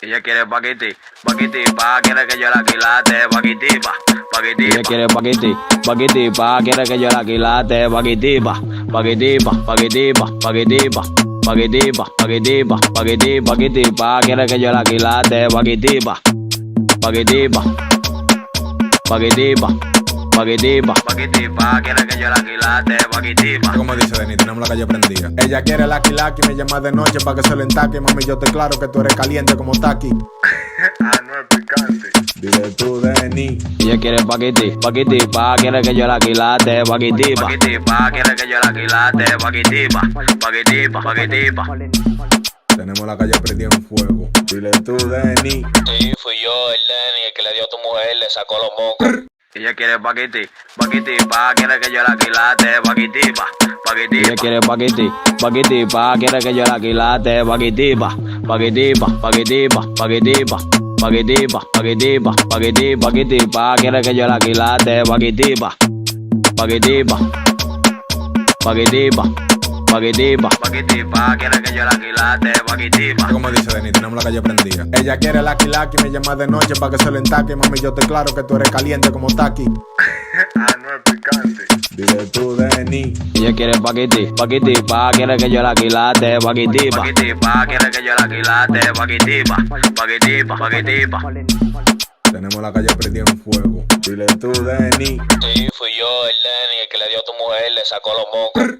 Ella quiere paquiti, paquiti, pa, quiere que yo la quilate, paquitipa, paquitipa. Ella quiere paquiti, paquiti, pa, quiere que yo la quilate, paquitipa, paquitipa, paquitipa, paquitipa, paquitipa, paquitipa, paquitipa, paquitipa, quiere que yo la quilate, paquitipa, paquitipa, paquitipa. Paquitipa, paquitipa, quiere que yo la quilate, paquitipa. Como dice Denny, tenemos la calle prendida. Ella quiere la quilaki y me llama de noche pa' que se le entaque. Mami, yo estoy claro que tú eres caliente como taqui. Ah, no es picante. Dile tú, Denny. Ella quiere paquiti, paquitipa, quiere que yo la quilate, paquitipa. Paquitipa, quiere que yo la quilate, paquitipa. Paquitipa, paquitipa. Tenemos la calle prendida en fuego. Dile tú, Denny. Sí, fui yo, el Denny, el que le dio a tu mujer, le sacó los mocos. Ella quiere paquiti, paquitipa, quiere que yo la quilate, paquitipa, paquitipa. Ella quiere paquiti, paquitipa, quiere que yo la quilate, paquitipa, paquitipa, paquitipa, paquitipa, paquitipa, paquitipa, paquitipa, paquitipa, quiere que yo la quilate, paquitipa, paquitipa, paquitipa, paquitipa, paquitipa, quiere que yo la quilate, paquitipa. Como dice Denny, tenemos la calle prendida. Ella quiere la quilaki y me llama de noche pa' que se le entaque. Mami, yo estoy claro que tú eres caliente como taqui. Ah, no es picante. Dile tú, Denny. Ella quiere paquiti, paquitipa, quiere que yo la quilate, paquitipa. Paquitipa, quiere que yo la quilate, paquitipa. Paquitipa, paquitipa. Tenemos la calle prendida en fuego. Dile tú, Denny. Sí, fui yo, el Denny, el que le dio a tu mujer, le sacó los mocos.